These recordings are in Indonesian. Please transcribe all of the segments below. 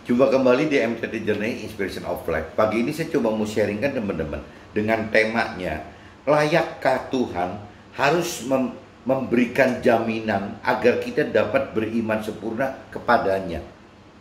Jumpa kembali di MTT Journey Inspiration of Life. Pagi ini saya coba mau sharingkan teman-teman dengan temanya, layakkah Tuhan harus memberikan jaminan agar kita dapat beriman sempurna kepadanya.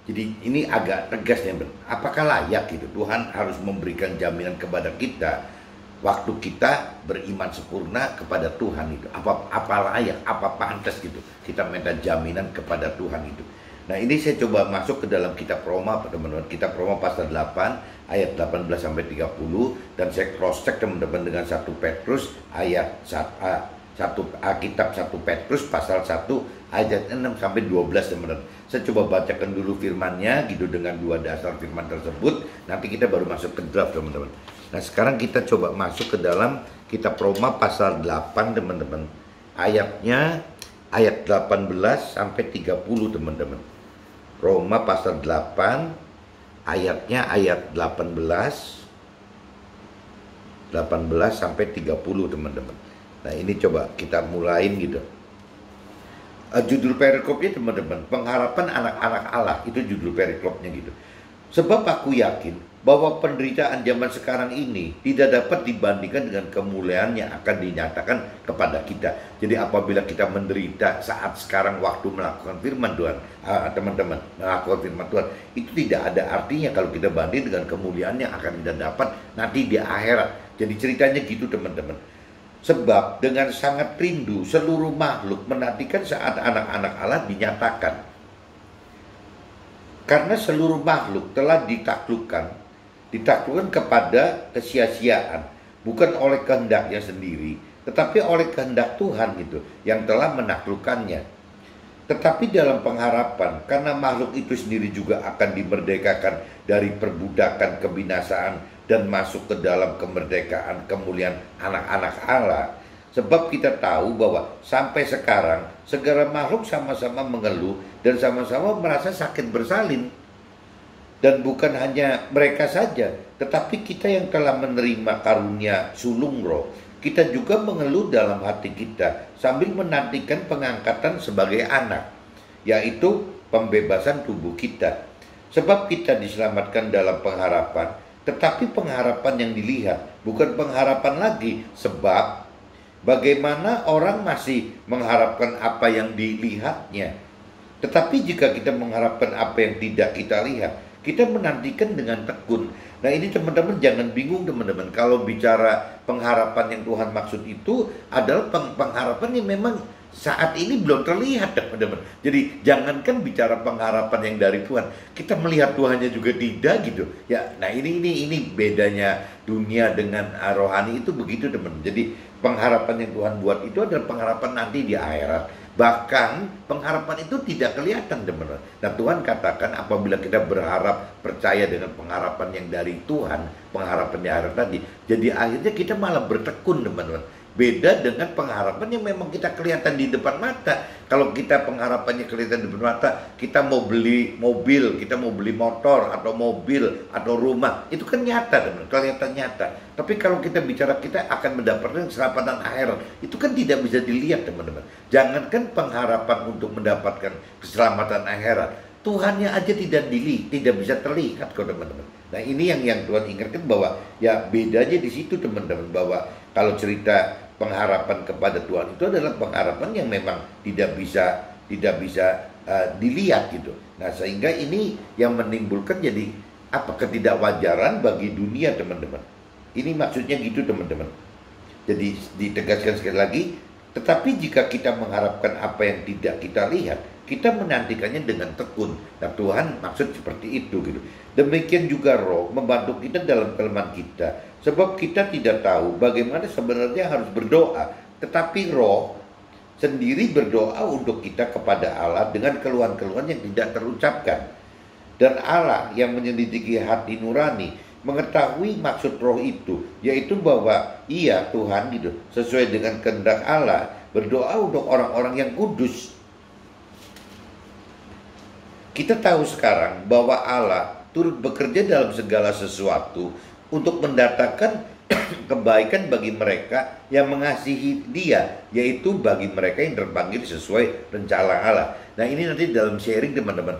Jadi ini agak tegas ya, apakah layak gitu Tuhan harus memberikan jaminan kepada kita waktu kita beriman sempurna kepada Tuhan itu. Apa layak, apa pantas gitu kita minta jaminan kepada Tuhan itu. Nah, ini saya coba masuk ke dalam kitab Roma, teman-teman. Kitab Roma pasal 8 ayat 18 sampai 30 dan saya cross check teman-teman dengan 1 Petrus ayat 1 kitab 1 Petrus pasal 1 ayat 6 sampai 12 teman-teman. Saya coba bacakan dulu firman-nya gitu dengan dua dasar firman tersebut. Nanti kita baru masuk ke draft teman-teman. Nah, sekarang kita coba masuk ke dalam kitab Roma pasal 8 teman-teman. Ayatnya ayat 18 sampai 30 teman-teman. Roma pasal 8 ayatnya ayat 18 sampai 30 teman-teman. Nah, ini coba kita mulain gitu. Judul perikopnya teman-teman, pengharapan anak-anak Allah, itu judul perikopnya gitu. Sebab aku yakin bahwa penderitaan zaman sekarang ini tidak dapat dibandingkan dengan kemuliaan yang akan dinyatakan kepada kita. Jadi apabila kita menderita saat sekarang waktu melakukan firman Tuhan, teman-teman, melakukan firman Tuhan, itu tidak ada artinya kalau kita banding dengan kemuliaan yang akan kita dapat nanti di akhirat. Jadi ceritanya gitu teman-teman. Sebab dengan sangat rindu seluruh makhluk menantikan saat anak-anak Allah dinyatakan. Karena seluruh makhluk telah ditaklukkan kepada kesia-siaan, bukan oleh kehendaknya sendiri, tetapi oleh kehendak Tuhan gitu, yang telah menaklukkannya. Tetapi dalam pengharapan, karena makhluk itu sendiri juga akan dimerdekakan dari perbudakan kebinasaan dan masuk ke dalam kemerdekaan kemuliaan anak-anak Allah. Sebab kita tahu bahwa sampai sekarang segala makhluk sama-sama mengeluh dan sama-sama merasa sakit bersalin. Dan bukan hanya mereka saja, tetapi kita yang telah menerima karunia sulung roh, kita juga mengeluh dalam hati kita sambil menantikan pengangkatan sebagai anak, yaitu pembebasan tubuh kita. Sebab kita diselamatkan dalam pengharapan, tetapi pengharapan yang dilihat bukan pengharapan lagi. Sebab bagaimana orang masih mengharapkan apa yang dilihatnya. Tetapi jika kita mengharapkan apa yang tidak kita lihat, kita menantikan dengan tekun. Nah, ini teman-teman jangan bingung teman-teman. Kalau bicara pengharapan yang Tuhan maksud itu adalah pengharapan yang memang saat ini belum terlihat teman-teman. Jadi jangankan bicara pengharapan yang dari Tuhan, kita melihat Tuhannya juga tidak gitu. Ya, nah ini bedanya dunia dengan rohani itu begitu teman. Jadi pengharapan yang Tuhan buat itu adalah pengharapan nanti di akhirat. Bahkan pengharapan itu tidak kelihatan teman-teman. Nah, Tuhan katakan apabila kita berharap percaya dengan pengharapan yang dari Tuhan, pengharapan di akhirat tadi, jadi akhirnya kita malah bertekun teman-teman. Beda dengan pengharapan yang memang kita kelihatan di depan mata. Kalau kita pengharapannya kelihatan di depan mata, kita mau beli mobil, kita mau beli motor atau mobil atau rumah, itu kan nyata teman, kelihatan nyata. Tapi kalau kita bicara kita akan mendapatkan keselamatan akhirat, itu kan tidak bisa dilihat teman-teman. Jangankan pengharapan untuk mendapatkan keselamatan akhirat, Tuhannya aja tidak bisa terlihat kok teman-teman. Nah, ini yang Tuhan ingatkan bahwa ya bedanya di situ teman-teman, bahwa kalau cerita pengharapan kepada Tuhan itu adalah pengharapan yang memang tidak bisa dilihat gitu. Nah, sehingga ini yang menimbulkan jadi ketidakwajaran bagi dunia teman-teman. Ini maksudnya gitu teman-teman. Jadi ditegaskan sekali lagi, tetapi jika kita mengharapkan apa yang tidak kita lihat, kita menantikannya dengan tekun. Nah, Tuhan maksud seperti itu gitu. Demikian juga roh membantu kita dalam kelemahan kita. Sebab kita tidak tahu bagaimana sebenarnya harus berdoa. Tetapi roh sendiri berdoa untuk kita kepada Allah dengan keluhan-keluhan yang tidak terucapkan. Dan Allah yang menyelidiki hati nurani mengetahui maksud roh itu, yaitu bahwa iya Tuhan gitu, sesuai dengan kehendak Allah, berdoa untuk orang-orang yang kudus. Kita tahu sekarang bahwa Allah turut bekerja dalam segala sesuatu untuk mendatangkan kebaikan bagi mereka yang mengasihi Dia, yaitu bagi mereka yang terpanggil sesuai rencana Allah. Nah, ini nanti dalam sharing teman-teman.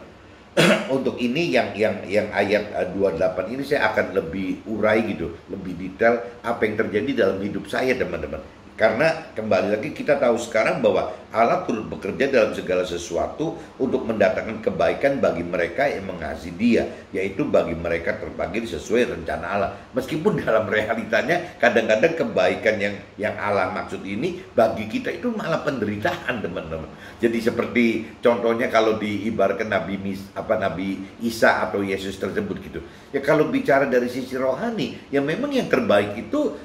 Untuk ini yang ayat 28 ini saya akan lebih urai gitu, lebih detail apa yang terjadi dalam hidup saya teman-teman. Karena kembali lagi kita tahu sekarang bahwa Allah turut bekerja dalam segala sesuatu untuk mendatangkan kebaikan bagi mereka yang mengasihi Dia, yaitu bagi mereka terpanggil sesuai rencana Allah. Meskipun dalam realitanya kadang-kadang kebaikan yang Allah maksud ini bagi kita itu malah penderitaan teman-teman. Jadi seperti contohnya kalau diibaratkan Nabi Isa atau Yesus tersebut gitu. Ya kalau bicara dari sisi rohani, ya memang yang terbaik itu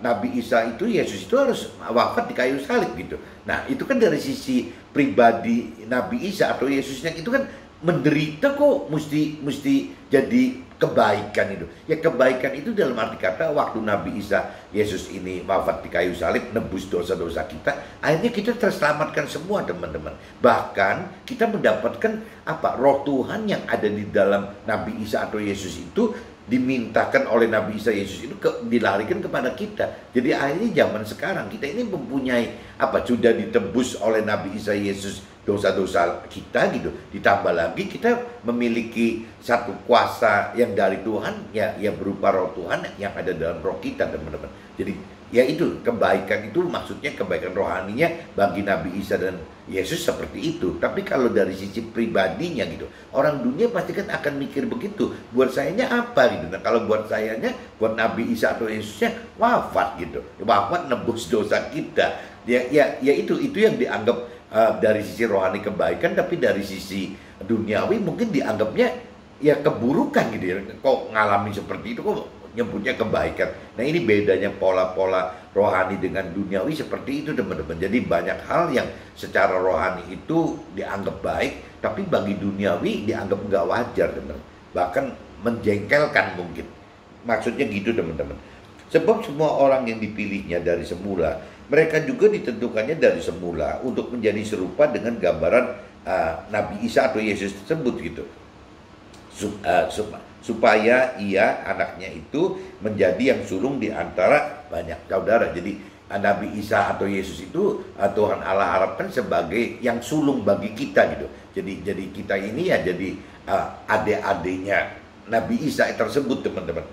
Nabi Isa itu, Yesus itu harus wafat di kayu salib gitu. Nah itu kan dari sisi pribadi Nabi Isa atau Yesusnya itu kan menderita kok mesti jadi kebaikan itu. Ya kebaikan itu dalam arti kata waktu Nabi Isa Yesus ini wafat di kayu salib nebus dosa-dosa kita, akhirnya kita terselamatkan semua teman-teman. Bahkan kita mendapatkan roh Tuhan yang ada di dalam Nabi Isa atau Yesus itu dimintakan oleh Nabi Isa Yesus itu dilarikan kepada kita. Jadi akhirnya zaman sekarang kita ini mempunyai sudah ditebus oleh Nabi Isa Yesus dosa-dosa kita gitu. Ditambah lagi kita memiliki satu kuasa yang dari Tuhan ya berupa roh Tuhan yang ada dalam roh kita teman-teman. Jadi ya itu kebaikan itu maksudnya kebaikan rohaninya bagi Nabi Isa dan Yesus seperti itu. Tapi kalau dari sisi pribadinya gitu, orang dunia pasti kan akan mikir begitu. Buat sayanya apa gitu. Nah kalau buat sayanya, buat Nabi Isa atau Yesusnya wafat gitu. Wafat nebus dosa kita. Ya itu yang dianggap dari sisi rohani kebaikan, tapi dari sisi duniawi mungkin dianggapnya ya keburukan gitu ya. Kok ngalami seperti itu kok nyebutnya kebaikan. Nah ini bedanya pola-pola rohani dengan duniawi seperti itu teman-teman. Jadi banyak hal yang secara rohani itu dianggap baik, tapi bagi duniawi dianggap nggak wajar teman-teman. Bahkan menjengkelkan mungkin. Maksudnya gitu teman-teman. Sebab semua orang yang dipilihnya dari semula, mereka juga ditentukannya dari semula untuk menjadi serupa dengan gambaran Nabi Isa atau Yesus tersebut gitu. Supaya ia anaknya itu menjadi yang sulung di antara banyak saudara. Jadi Nabi Isa atau Yesus itu Tuhan Allah harapkan sebagai yang sulung bagi kita gitu. Jadi kita ini ya jadi adik-adiknya Nabi Isa tersebut teman-teman.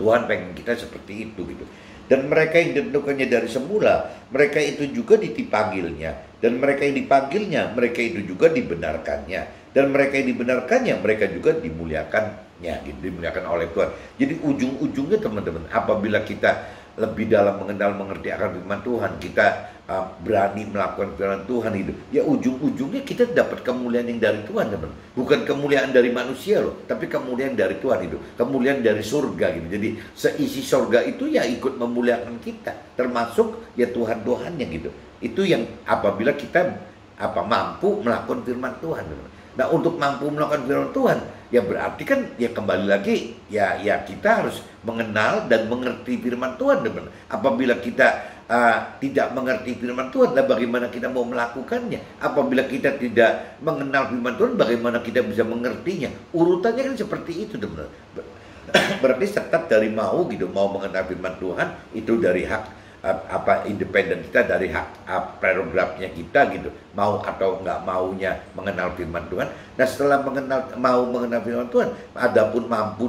Tuhan pengen kita seperti itu gitu. Dan mereka yang ditentukannya dari semula, mereka itu juga dipanggilnya. Dan mereka yang dipanggilnya, mereka itu juga dibenarkannya. Dan mereka yang dibenarkannya, mereka juga dimuliakannya, gitu, dimuliakan oleh Tuhan. Jadi ujung-ujungnya teman-teman, apabila kita lebih dalam mengenal mengerti akan firman Tuhan, kita berani melakukan firman Tuhan itu, ya ujung-ujungnya kita dapat kemuliaan yang dari Tuhan teman. Bukan kemuliaan dari manusia loh, tapi kemuliaan dari Tuhan itu, kemuliaan dari surga gitu. Jadi seisi surga itu ya ikut memuliakan kita, termasuk ya Tuhan-Tuhannya gitu. Itu yang apabila kita mampu melakukan firman Tuhan teman. Nah untuk mampu melakukan firman Tuhan, ya berarti kan ya kembali lagi ya kita harus mengenal dan mengerti firman Tuhan teman. Apabila kita tidak mengerti firman Tuhan, dan bagaimana kita mau melakukannya? Apabila kita tidak mengenal firman Tuhan, bagaimana kita bisa mengertinya? Urutannya kan seperti itu teman. Berarti tetap dari mau mengenal firman Tuhan itu dari hak independen kita, dari hak prerogatifnya kita gitu, mau atau nggak maunya mengenal firman Tuhan. Nah setelah mau mengenal firman Tuhan, adapun mampu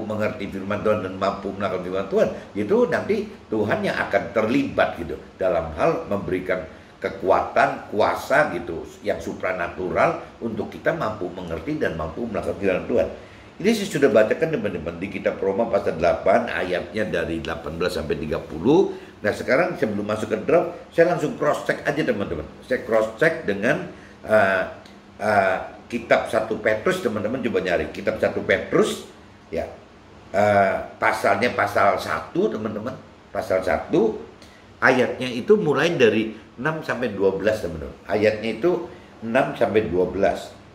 mengerti firman Tuhan dan mampu melakukan firman Tuhan, itu nanti Tuhan yang akan terlibat gitu dalam hal memberikan kekuatan, kuasa gitu yang supranatural untuk kita mampu mengerti dan mampu melakukan firman Tuhan. Ini saya sudah bacakan teman-teman di kitab Roma pasal 8 ayatnya dari 18 sampai 30. Nah sekarang sebelum masuk ke draft, saya langsung cross check aja teman-teman. Saya cross check dengan kitab 1 Petrus teman-teman, coba nyari kitab 1 Petrus ya. Pasalnya pasal 1 teman-teman. Pasal 1 ayatnya itu mulai dari 6 sampai 12 teman-teman. Ayatnya itu 6 sampai 12.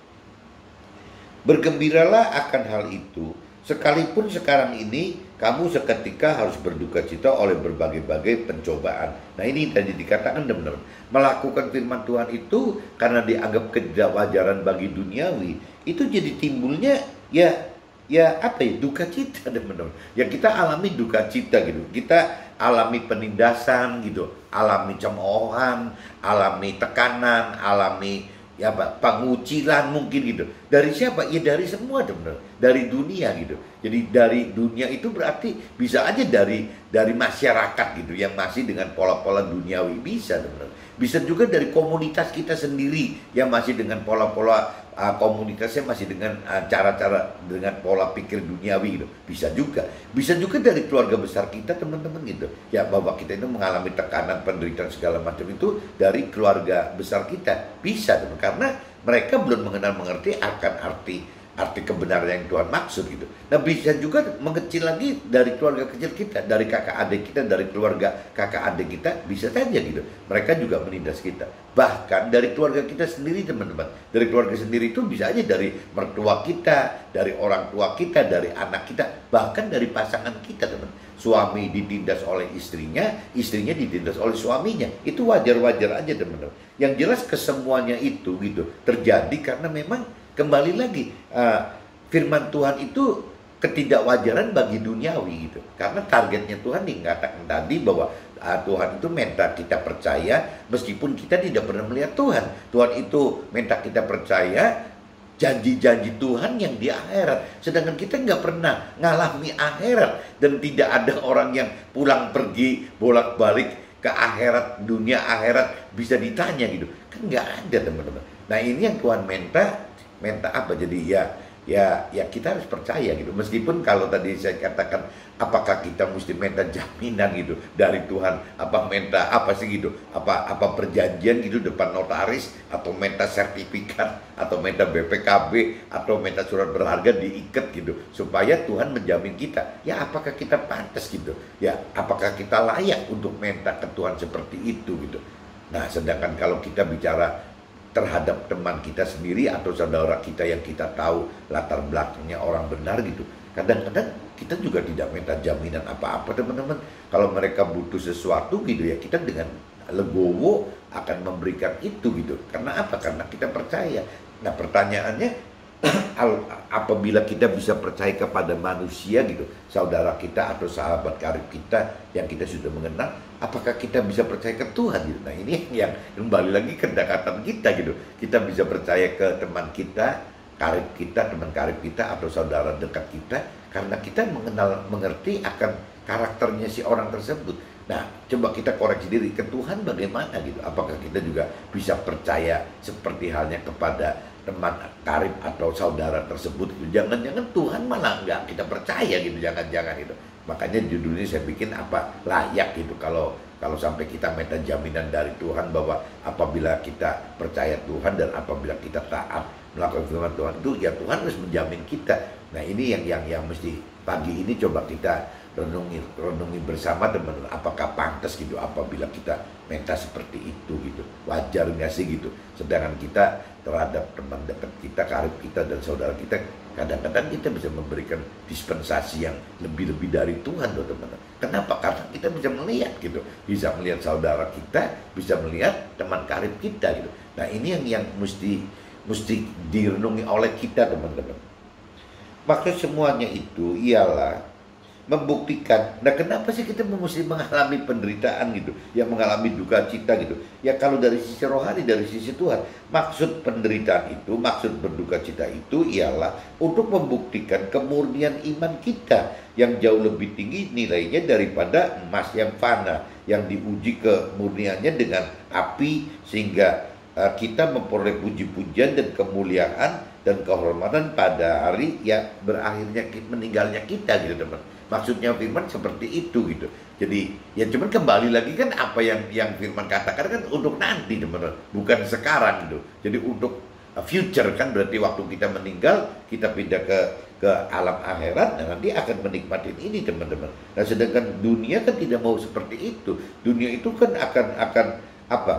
Bergembiralah akan hal itu, sekalipun sekarang ini kamu seketika harus berduka cita oleh berbagai-bagai pencobaan. Nah ini tadi dikatakan teman-teman, melakukan firman Tuhan itu karena dianggap ketidakwajaran bagi duniawi, itu jadi timbulnya duka cita teman-teman. Ya kita alami duka cita gitu, kita alami penindasan gitu, alami cemoohan, alami tekanan, alami ya Pak, pengucilan mungkin gitu. Dari siapa? Ya dari semua benar, dari dunia gitu. Jadi dari dunia itu berarti bisa aja dari masyarakat gitu yang masih dengan pola-pola duniawi, bisa benar. Bisa juga dari komunitas kita sendiri yang masih dengan pola-pola komunitasnya masih dengan cara-cara dengan pola pikir duniawi gitu. Bisa juga dari keluarga besar kita teman-teman gitu. Ya bahwa kita itu mengalami tekanan, penderitaan segala macam itu dari keluarga besar kita. Bisa teman, karena mereka belum mengenal mengerti akan arti kebenaran yang Tuhan maksud gitu. Nah bisa juga mengecil lagi dari keluarga kecil kita, dari kakak adik kita, dari keluarga kakak adik kita, bisa saja gitu. Mereka juga menindas kita. Bahkan dari keluarga kita sendiri teman-teman. Dari keluarga sendiri itu bisa aja dari mertua kita, dari orang tua kita, dari anak kita, bahkan dari pasangan kita teman. Suami ditindas oleh istrinya, istrinya ditindas oleh suaminya. Itu wajar-wajar aja teman-teman. Yang jelas kesemuanya itu gitu terjadi karena memang kembali lagi firman Tuhan itu ketidakwajaran bagi duniawi gitu. Karena targetnya Tuhan dikatakan tadi bahwa Tuhan itu minta kita percaya meskipun kita tidak pernah melihat Tuhan. Tuhan itu minta kita percaya janji-janji Tuhan yang di akhirat. Sedangkan kita nggak pernah ngalami akhirat. Dan tidak ada orang yang pulang pergi bolak-balik ke akhirat, dunia akhirat bisa ditanya gitu. Kan nggak ada teman-teman. Nah ini yang Tuhan minta apa? Jadi ya kita harus percaya gitu. Meskipun kalau tadi saya katakan apakah kita mesti minta jaminan gitu dari Tuhan, apa minta apa sih gitu, apa perjanjian gitu depan notaris, atau minta sertifikat, atau minta BPKB, atau minta surat berharga diikat gitu supaya Tuhan menjamin kita. Ya apakah kita pantas gitu? Ya apakah kita layak untuk minta ke Tuhan seperti itu gitu? Nah sedangkan kalau kita bicara terhadap teman kita sendiri atau saudara kita yang kita tahu latar belakangnya orang benar gitu, kadang-kadang kita juga tidak minta jaminan apa-apa teman-teman. Kalau mereka butuh sesuatu gitu ya kita dengan legowo akan memberikan itu gitu. Karena apa? Karena kita percaya. Nah pertanyaannya apabila kita bisa percaya kepada manusia gitu, saudara kita atau sahabat karib kita yang kita sudah mengenal, apakah kita bisa percaya ke Tuhan gitu? Nah ini yang kembali lagi kedekatan kita gitu. Kita bisa percaya ke teman kita, karib kita, teman karib kita atau saudara dekat kita karena kita mengerti akan karakternya si orang tersebut. Nah coba kita koreksi diri ke Tuhan bagaimana gitu. Apakah kita juga bisa percaya seperti halnya kepada teman karib atau saudara tersebut gitu. Jangan-jangan Tuhan malah nggak kita percaya gitu, jangan-jangan gitu. Makanya judulnya saya bikin apa layak gitu, kalau sampai kita minta jaminan dari Tuhan bahwa apabila kita percaya Tuhan dan apabila kita taat melakukan firman Tuhan itu ya Tuhan harus menjamin kita. Nah ini yang mesti pagi ini coba kita renungi bersama teman-teman, apakah pantas gitu apabila kita minta seperti itu gitu, wajar nggak sih gitu. Sedangkan kita terhadap teman dekat kita, karib kita dan saudara kita, kadang-kadang kita bisa memberikan dispensasi yang lebih-lebih dari Tuhan loh teman-teman. Kenapa? Karena kita bisa melihat gitu, bisa melihat saudara kita, bisa melihat teman karib kita gitu. Nah ini yang mesti direnungi oleh kita teman-teman. Maka semuanya itu ialah membuktikan. Nah kenapa sih kita mesti mengalami penderitaan gitu, yang mengalami duka cita gitu? Ya kalau dari sisi rohani, dari sisi Tuhan, maksud penderitaan itu, maksud berduka cita itu ialah untuk membuktikan kemurnian iman kita yang jauh lebih tinggi nilainya daripada emas yang fana, yang diuji kemurniannya dengan api sehingga kita memperoleh puji-pujian dan kemuliaan dan kehormatan pada hari yang berakhirnya meninggalnya kita gitu teman. Maksudnya firman seperti itu gitu. Jadi ya cuman kembali lagi kan apa yang firman katakan kan untuk nanti teman-teman, bukan sekarang gitu. Jadi untuk future kan berarti waktu kita meninggal kita pindah ke alam akhirat, dan nanti akan menikmati ini teman-teman. Nah sedangkan dunia kan tidak mau seperti itu. Dunia itu kan akan apa?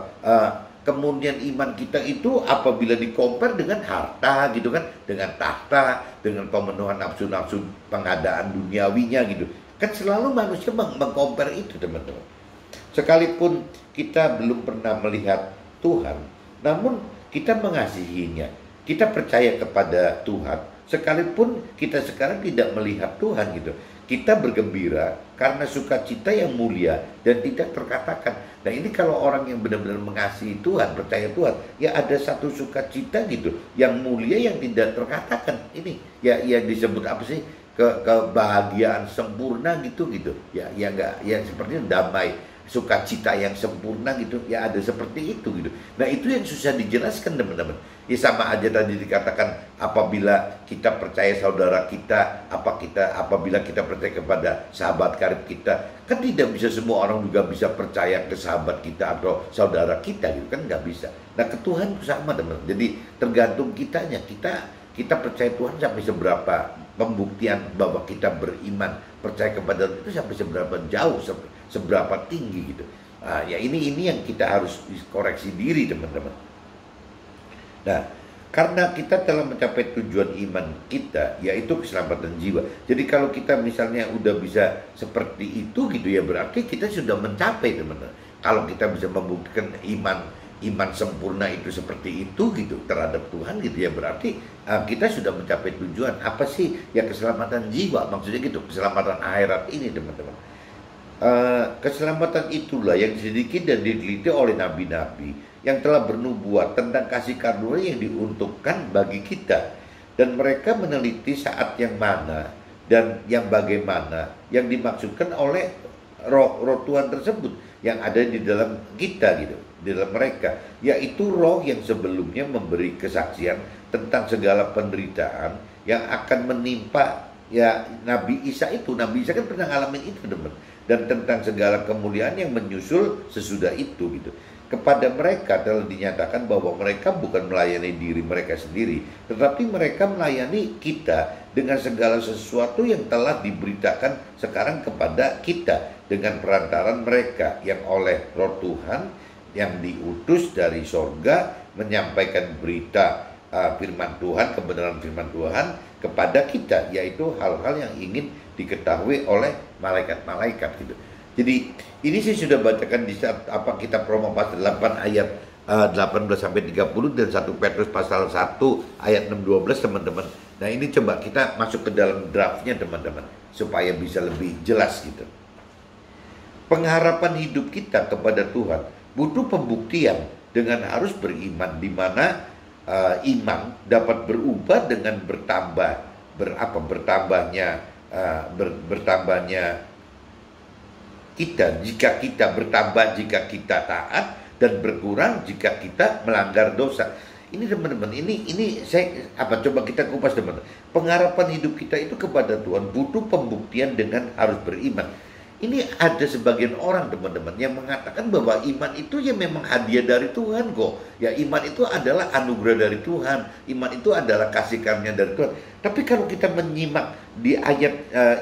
Kemurnian iman kita itu apabila dikompar dengan harta gitu kan, dengan tahta, dengan pemenuhan nafsu-nafsu pengadaan duniawinya gitu. Kan selalu manusia mengkompar itu teman-teman. Sekalipun kita belum pernah melihat Tuhan, namun kita mengasihinya. Kita percaya kepada Tuhan, sekalipun kita sekarang tidak melihat Tuhan gitu. Kita bergembira karena sukacita yang mulia dan tidak terkatakan. Nah ini kalau orang yang benar-benar mengasihi Tuhan, percaya Tuhan, ya ada satu sukacita gitu, yang mulia yang tidak terkatakan. Ini ya yang disebut apa sih? Kebahagiaan sempurna gitu. Ya enggak, ya seperti damai, sukacita yang sempurna gitu. Ya ada seperti itu gitu. Nah itu yang susah dijelaskan teman-teman. Ya sama aja tadi dikatakan, apabila kita percaya saudara kita, apabila kita percaya kepada sahabat karib kita, kan tidak bisa semua orang juga bisa percaya ke sahabat kita atau saudara kita gitu kan, nggak bisa. Nah ke Tuhan sama teman-teman. Jadi tergantung kitanya, kita percaya Tuhan sampai seberapa, pembuktian bahwa kita beriman percaya kepada Tuhan itu sampai seberapa jauh, seberapa tinggi gitu. Nah, ya ini yang kita harus koreksi diri teman-teman. Nah, karena kita telah mencapai tujuan iman kita, yaitu keselamatan jiwa. Jadi kalau kita misalnya udah bisa seperti itu gitu ya, berarti kita sudah mencapai teman-teman. Kalau kita bisa membuktikan iman sempurna itu seperti itu gitu terhadap Tuhan gitu ya, berarti kita sudah mencapai tujuan. Apa sih ya keselamatan jiwa? Maksudnya gitu, keselamatan akhirat ini teman-teman. Keselamatan itulah yang sedikit dan diteliti oleh nabi-nabi yang telah bernubuat tentang kasih karunia yang diuntukkan bagi kita, dan mereka meneliti saat yang mana dan yang bagaimana yang dimaksudkan oleh roh Tuhan tersebut yang ada di dalam kita gitu, di dalam mereka, yaitu roh yang sebelumnya memberi kesaksian tentang segala penderitaan yang akan menimpa ya Nabi Isa itu. Nabi Isa kan pernah ngalamin itu teman, dan tentang segala kemuliaan yang menyusul sesudah itu gitu. Kepada mereka telah dinyatakan bahwa mereka bukan melayani diri mereka sendiri, tetapi mereka melayani kita dengan segala sesuatu yang telah diberitakan sekarang kepada kita dengan perantaran mereka yang oleh roh Tuhan yang diutus dari sorga menyampaikan berita firman Tuhan, kebenaran firman Tuhan kepada kita, yaitu hal-hal yang ingin diketahui oleh malaikat-malaikat gitu. Jadi ini saya sudah bacakan di saat kita promo pasal 8 ayat 18 sampai 30 dan 1 Petrus pasal 1 ayat 6-12 teman-teman. Nah ini coba kita masuk ke dalam draftnya teman-teman supaya bisa lebih jelas gitu. Pengharapan hidup kita kepada Tuhan butuh pembuktian dengan harus beriman, di mana iman dapat berubah dengan bertambahnya kita, jika kita bertambah jika kita taat, dan berkurang jika kita melanggar dosa. Ini teman-teman, ini saya coba kita kupas teman-teman. Pengharapan hidup kita itu kepada Tuhan butuh pembuktian dengan harus beriman. Ini ada sebagian orang teman-teman yang mengatakan bahwa iman itu ya memang hadiah dari Tuhan kok. Ya iman itu adalah anugerah dari Tuhan. Iman itu adalah kasih karunia dari Tuhan. Tapi kalau kita menyimak di ayat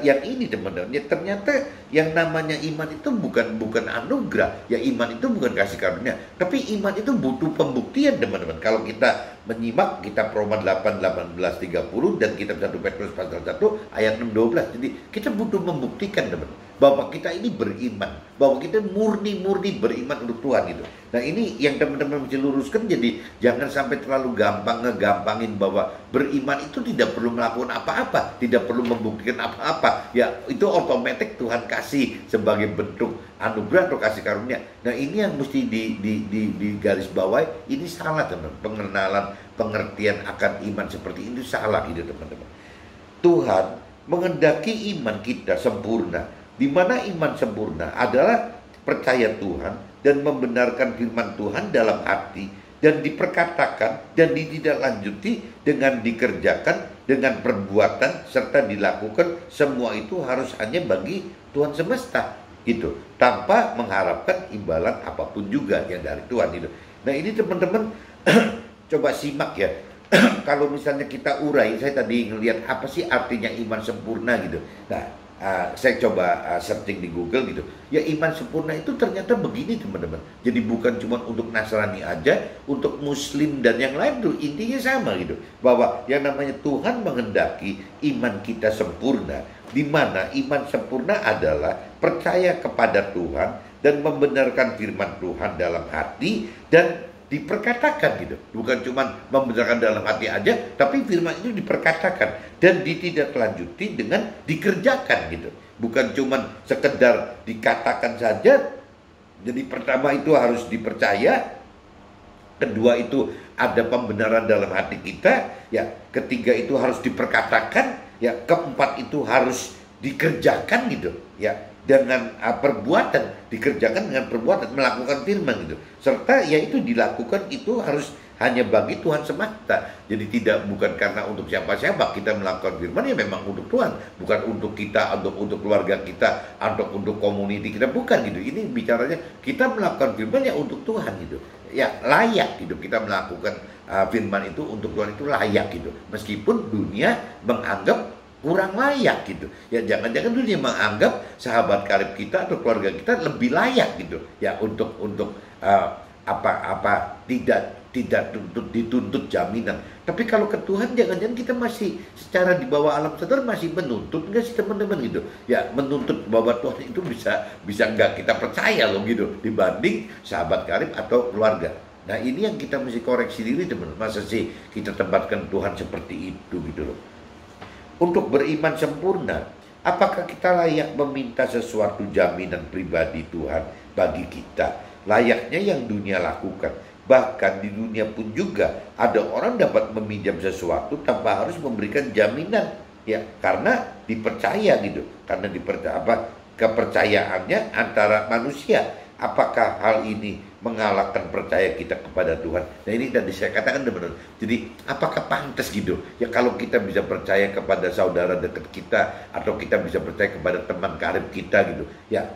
yang ini teman-teman, ya ternyata yang namanya iman itu bukan anugerah. Ya iman itu bukan kasih karunia. Tapi iman itu butuh pembuktian teman-teman. Kalau kita menyimak kitab Roma 8, 18-30 dan kitab 1 Petrus pasal 1 ayat 6-12. Jadi kita butuh membuktikan teman-teman bahwa kita ini beriman, bahwa kita murni beriman untuk Tuhan gitu. Nah ini yang teman-teman mesti luruskan, jadi jangan sampai terlalu ngegampangin bahwa beriman itu tidak perlu melakukan apa-apa, tidak perlu membuktikan apa-apa. Ya itu otomatis Tuhan kasih sebagai bentuk anugerah atau kasih karunia. Nah ini yang mesti di garis bawah, ini salah teman-teman. Pengertian akan iman seperti ini salah gitu teman-teman. Tuhan menghendaki iman kita sempurna, di mana iman sempurna adalah percaya Tuhan dan membenarkan firman Tuhan dalam hati dan diperkatakan dan ditindaklanjuti dengan dikerjakan dengan perbuatan serta dilakukan. Semua itu harus hanya bagi Tuhan semesta gitu, tanpa mengharapkan imbalan apapun juga yang dari Tuhan itu. Nah ini teman-teman coba simak ya. Kalau misalnya kita urai, saya tadi ngelihat apa sih artinya iman sempurna gitu. Nah saya coba searching di Google gitu. Ya iman sempurna itu ternyata begini teman-teman. Jadi bukan cuma untuk Nasrani aja, untuk Muslim dan yang lain tuh intinya sama gitu. Bahwa yang namanya Tuhan menghendaki iman kita sempurna, di mana iman sempurna adalah percaya kepada Tuhan dan membenarkan firman Tuhan dalam hati dan diperkatakan gitu. Bukan cuma membenarkan dalam hati aja, tapi firman itu diperkatakan dan ditindaklanjuti dengan dikerjakan gitu. Bukan cuma sekedar dikatakan saja Jadi pertama itu harus dipercaya, kedua itu ada pembenaran dalam hati kita, ya, ketiga itu harus diperkatakan, ya, keempat itu harus dikerjakan gitu, ya, dengan perbuatan, dikerjakan dengan perbuatan, melakukan firman gitu. Serta ya itu dilakukan itu harus hanya bagi Tuhan semata. Jadi bukan karena untuk siapa-siapa kita melakukan firman, ya memang untuk Tuhan, bukan untuk kita, untuk keluarga kita, untuk community kita, bukan gitu. Ini bicaranya kita melakukan firman ya untuk Tuhan gitu. Ya layak gitu kita melakukan firman itu untuk Tuhan, itu layak gitu. Meskipun dunia menganggap kurang layak gitu. Ya jangan-jangan dunia menganggap sahabat karib kita atau keluarga kita lebih layak gitu. Ya untuk tidak dituntut jaminan. Tapi kalau ke Tuhan jangan-jangan kita masih secara di bawah alam sadar masih menuntut enggak sih teman-teman gitu. Ya menuntut bahwa Tuhan itu bisa enggak kita percaya loh gitu dibanding sahabat karib atau keluarga. Nah ini yang kita mesti koreksi diri teman-teman. Masa sih kita tempatkan Tuhan seperti itu gitu loh. Untuk beriman sempurna, apakah kita layak meminta sesuatu jaminan pribadi Tuhan bagi kita? Layaknya yang dunia lakukan. Bahkan di dunia pun juga ada orang dapat meminjam sesuatu tanpa harus memberikan jaminan, ya, karena dipercaya gitu, karena kepercayaannya antara manusia. Apakah hal ini mengalahkan percaya kita kepada Tuhan? Nah ini tadi saya katakan teman-teman. Jadi apakah pantas gitu? Ya kalau kita bisa percaya kepada saudara dekat kita, atau kita bisa percaya kepada teman karib kita gitu, ya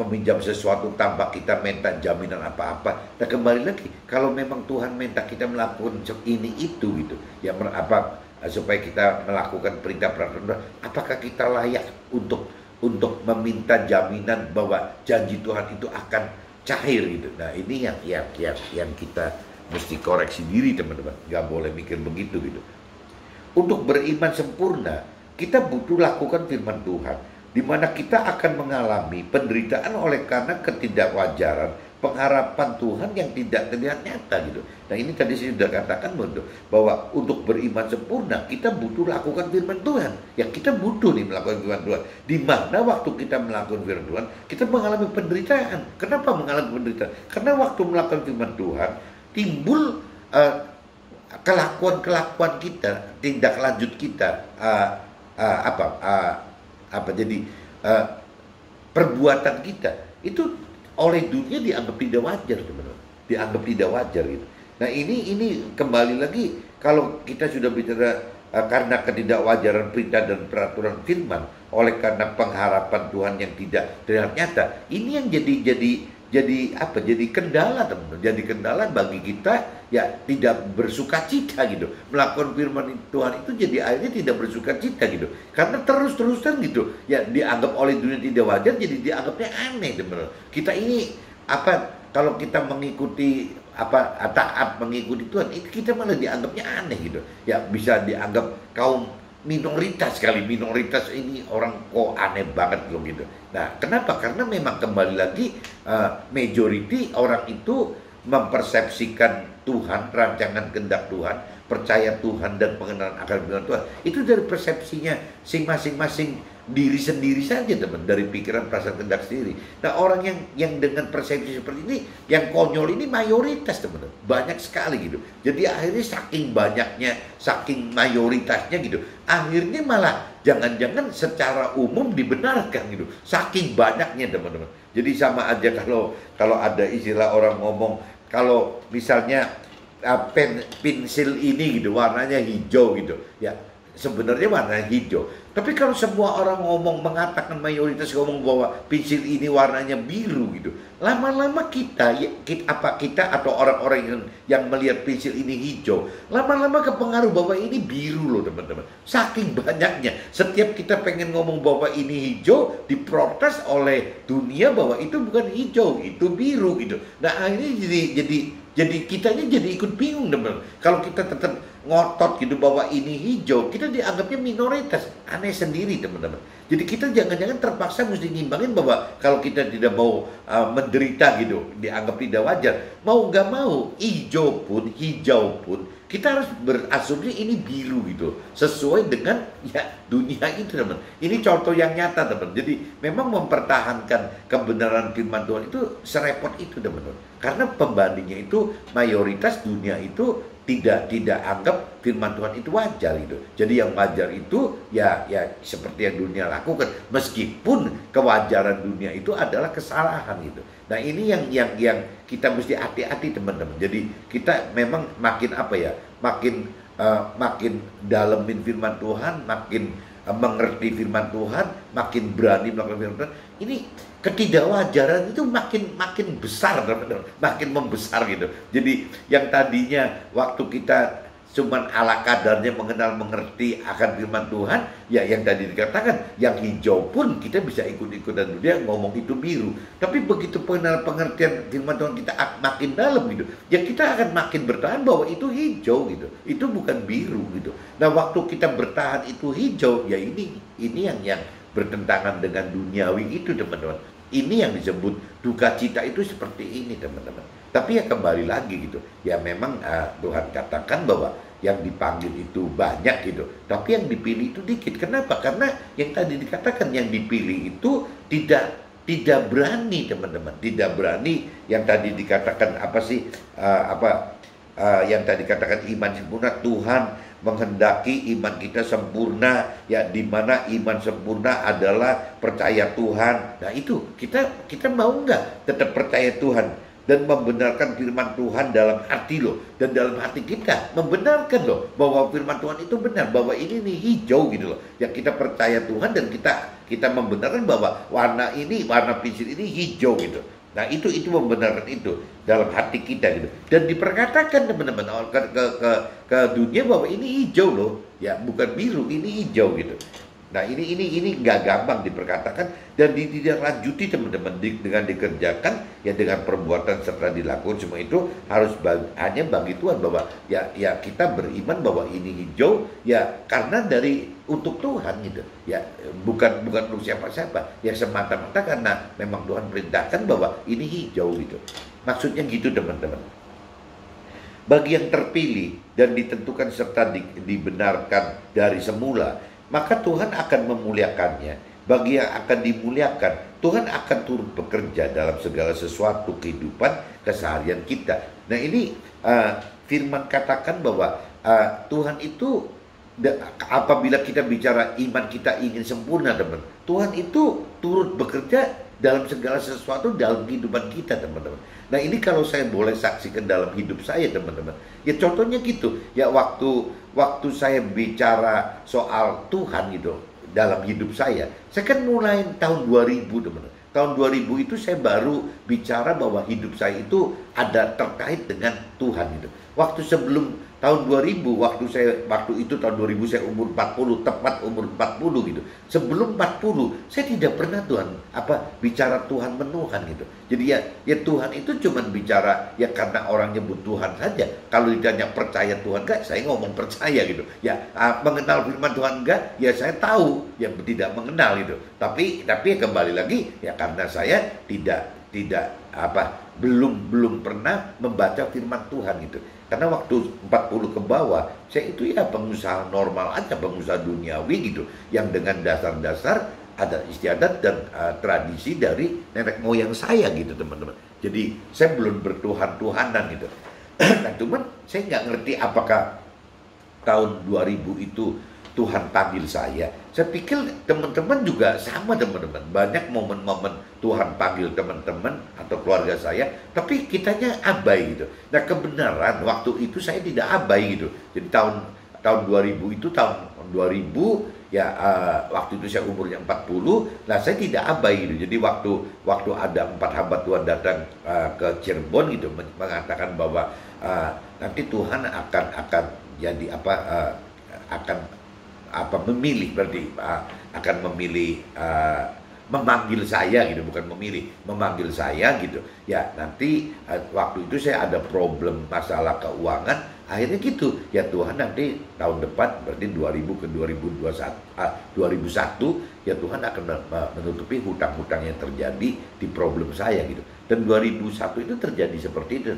meminjam sesuatu tanpa kita minta jaminan apa-apa. Nah kembali lagi, kalau memang Tuhan minta kita melakukan ini itu gitu, ya supaya kita melakukan perintah peraturan, apakah kita layak untuk meminta jaminan bahwa janji Tuhan itu akan cair gitu. Nah ini yang kita mesti koreksi diri teman-teman. Gak boleh mikir begitu gitu. Untuk beriman sempurna, kita butuh lakukan firman Tuhan, di mana kita akan mengalami penderitaan oleh karena ketidakwajaran pengharapan Tuhan yang tidak terlihat nyata gitu. Nah ini tadi saya sudah katakan bahwa untuk beriman sempurna kita butuh lakukan firman Tuhan. Ya kita butuh nih melakukan firman Tuhan. Di mana waktu kita melakukan firman Tuhan kita mengalami penderitaan. Kenapa mengalami penderitaan? Karena waktu melakukan firman Tuhan timbul kelakuan kita, tindak lanjut kita, perbuatan kita itu oleh dunia dianggap tidak wajar teman-teman, dianggap tidak wajar gitu. Nah ini kembali lagi kalau kita sudah bicara karena ketidakwajaran perintah dan peraturan firman, oleh karena pengharapan Tuhan yang tidak terlihat nyata, ini yang jadi kendala teman-teman, jadi kendala bagi kita ya tidak bersuka cita gitu. Melakukan firman Tuhan itu jadi akhirnya tidak bersuka cita gitu. Karena terus-terusan gitu ya dianggap oleh dunia tidak wajar, jadi dianggapnya aneh teman-teman. Kita ini kalau kita mengikuti taat mengikuti Tuhan, itu kita malah dianggapnya aneh gitu. Ya bisa dianggap kaum minoritas kali, minoritas ini orang kok aneh banget loh gitu. Nah kenapa? Karena memang kembali lagi majority orang itu mempersepsikan Tuhan, rancangan kehendak Tuhan, percaya Tuhan dan pengenalan akan kebenaran Tuhan itu dari persepsinya masing-masing diri sendiri saja teman, dari pikiran perasaan kehendak sendiri. Nah orang yang dengan persepsi seperti ini, yang konyol ini mayoritas teman, banyak sekali gitu. Jadi akhirnya saking banyaknya, saking mayoritasnya gitu, akhirnya malah jangan-jangan secara umum dibenarkan gitu, saking banyaknya teman-teman. Jadi sama aja kalau ada istilah orang ngomong, kalau misalnya pensil ini gitu warnanya hijau gitu, ya sebenarnya warna hijau. Tapi kalau semua orang mengatakan mayoritas ngomong bahwa pensil ini warnanya biru gitu, lama-lama kita atau orang-orang yang melihat pensil ini hijau, lama-lama kepengaruh bahwa ini biru loh teman-teman. Saking banyaknya, setiap kita pengen ngomong bahwa ini hijau, diprotes oleh dunia bahwa itu bukan hijau, itu biru gitu. Nah ini jadi kitanya jadi ikut bingung teman-teman. Kalau kita tetap ngotot gitu bahwa ini hijau, kita dianggapnya minoritas, aneh sendiri teman-teman. Jadi kita jangan-jangan terpaksa mesti ngimbangin bahwa kalau kita tidak mau menderita gitu, dianggap tidak wajar, mau nggak mau hijau pun kita harus berasumsi ini biru gitu, sesuai dengan ya dunia itu teman. Ini contoh yang nyata teman. Jadi memang mempertahankan kebenaran firman Tuhan itu serepot itu teman. Karena pembandingnya itu mayoritas dunia itu tidak anggap firman Tuhan itu wajar gitu. Jadi yang wajar itu ya seperti yang dunia lakukan, meskipun kewajaran dunia itu adalah kesalahan gitu. Nah ini yang kita mesti hati-hati teman-teman. Jadi kita memang makin makin dalemin firman Tuhan, makin mengerti firman Tuhan, makin berani melakukan firman Tuhan. Ini ketidakwajaran itu makin besar teman-teman, makin membesar gitu. Jadi yang tadinya waktu kita cuman ala kadarnya mengerti akan firman Tuhan, ya yang tadi dikatakan, yang hijau pun kita bisa ikut-ikutan dia ngomong itu biru. Tapi begitu pengertian firman Tuhan kita makin dalam gitu, ya kita akan makin bertahan bahwa itu hijau gitu, itu bukan biru gitu. Nah waktu kita bertahan itu hijau, ya ini yang bertentangan dengan duniawi itu teman-teman. Ini yang disebut duka cita itu seperti ini teman-teman. Tapi ya kembali lagi gitu, ya memang Tuhan katakan bahwa yang dipanggil itu banyak gitu, tapi yang dipilih itu dikit. Kenapa? Karena yang tadi dikatakan yang dipilih itu tidak berani teman-teman, tidak berani. Yang tadi dikatakan apa sih? Yang tadi dikatakan iman sempurna, Tuhan menghendaki iman kita sempurna, ya dimana iman sempurna adalah percaya Tuhan. Nah itu kita mau nggak tetap percaya Tuhan dan membenarkan firman Tuhan dalam hati loh, dan dalam hati kita membenarkan loh bahwa firman Tuhan itu benar, bahwa ini nih hijau gitu loh. Yang kita percaya Tuhan dan kita membenarkan bahwa warna pensil ini hijau gitu. Nah itu membenarkan itu dalam hati kita gitu, dan diperkatakan teman-teman ke dunia bahwa ini hijau loh, ya bukan biru, ini hijau gitu. Nah ini nggak gampang diperkatakan dan ditindaklanjuti teman-teman dengan dikerjakan ya dengan perbuatan serta dilakukan. Semua itu harus hanya bagi Tuhan, bahwa ya kita beriman bahwa ini hijau ya karena untuk Tuhan gitu ya, bukan untuk siapa-siapa ya, semata-mata karena memang Tuhan perintahkan bahwa ini hijau gitu. Maksudnya gitu teman-teman. Bagi yang terpilih dan ditentukan serta dibenarkan dari semula, maka Tuhan akan memuliakannya. Bagi yang akan dimuliakan, Tuhan akan turut bekerja dalam segala sesuatu kehidupan keseharian kita. Nah ini firman katakan bahwa Tuhan itu apabila kita bicara iman kita ingin sempurna teman, Tuhan itu turut bekerja dalam segala sesuatu dalam kehidupan kita teman-teman. Nah ini kalau saya boleh saksikan dalam hidup saya teman-teman, ya contohnya gitu ya, waktu saya bicara soal Tuhan gitu dalam hidup saya kan mulai tahun 2000 teman-teman. Tahun 2000 itu saya baru bicara bahwa hidup saya itu ada terkait dengan Tuhan gitu. Waktu sebelum tahun 2000, waktu itu tahun 2000 saya umur 40, tepat umur 40 gitu. Sebelum 40 saya tidak pernah bicara Tuhan menuhan gitu. Jadi ya Tuhan itu cuma bicara ya karena orang nyebut Tuhan saja. Kalau ditanya percaya Tuhan enggak, saya ngomong percaya gitu. Ya mengenal firman Tuhan enggak, ya saya tahu yang tidak mengenal gitu. Tapi ya kembali lagi ya karena saya belum pernah membaca firman Tuhan gitu. Karena waktu 40 ke bawah, saya itu ya pengusaha normal aja, pengusaha duniawi gitu, yang dengan dasar-dasar ada istiadat dan tradisi dari nenek moyang saya gitu teman-teman. Jadi saya belum bertuhan-tuhanan gitu. Nah cuman saya nggak ngerti apakah tahun 2000 itu Tuhan panggil saya. Saya pikir teman-teman juga sama teman-teman. Banyak momen-momen Tuhan panggil teman-teman atau keluarga saya, tapi kitanya abai gitu. Nah kebenaran waktu itu saya tidak abai gitu. Jadi tahun 2000 itu tahun 2000 ya waktu itu saya umurnya 40. Nah saya tidak abai gitu. Jadi waktu ada 4 hamba Tuhan datang ke Cirebon gitu, mengatakan bahwa nanti Tuhan akan jadi memilih, berarti akan memilih memanggil saya gitu, bukan memilih, memanggil saya gitu. Ya nanti waktu itu saya ada problem masalah keuangan, akhirnya gitu. Ya Tuhan nanti tahun depan berarti 2000 ke 2001 ya Tuhan akan menutupi hutang-hutang yang terjadi di problem saya gitu. Dan 2001 itu terjadi seperti itu.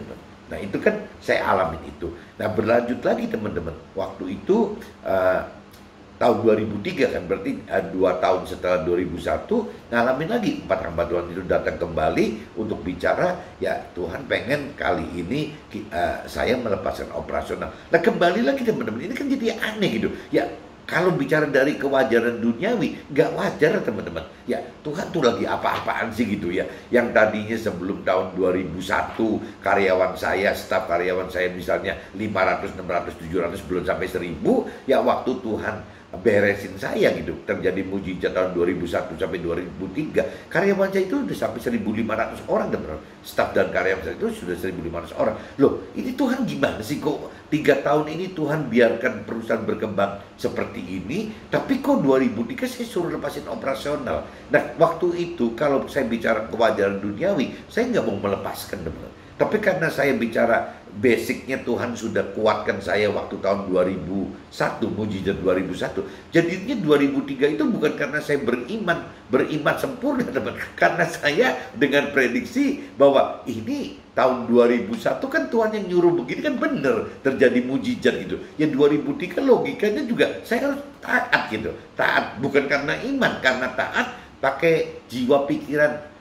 Nah itu kan saya alamin itu. Nah berlanjut lagi teman-teman, waktu itu tahun 2003 kan, berarti 2 tahun setelah 2001 ngalamin lagi 4 hamba Tuhan itu datang kembali untuk bicara, ya Tuhan pengen kali ini saya melepaskan operasional. Nah kembali lagi teman-teman, ini kan jadi aneh gitu ya. Kalau bicara dari kewajaran duniawi, nggak wajar teman-teman. Ya Tuhan tuh lagi apa-apaan sih gitu ya. Yang tadinya sebelum tahun 2001 karyawan saya, staf karyawan saya misalnya 500, 600, 700 belum sampai 1000. Ya waktu Tuhan beresin saya gitu, terjadi mujizat tahun 2001 sampai 2003, karyawan saya itu udah sampai 1.500 orang teman-teman. Staf dan karyawan saya itu sudah 1.500 orang. Loh ini Tuhan gimana sih, kok 3 tahun ini Tuhan biarkan perusahaan berkembang seperti ini, tapi kok 2003 saya suruh lepasin operasional. Nah waktu itu kalau saya bicara kewajaran duniawi, saya nggak mau melepaskan teman-teman. Tapi karena saya bicara basicnya Tuhan sudah kuatkan saya waktu tahun 2001, mujizat 2001. Jadinya 2003 itu bukan karena saya beriman sempurna teman. Karena saya dengan prediksi bahwa ini tahun 2001 kan Tuhan yang nyuruh begini kan bener, terjadi mujizat gitu. Ya 2003 logikanya juga saya harus taat gitu. Taat bukan karena iman, karena taat pakai jiwa pikiran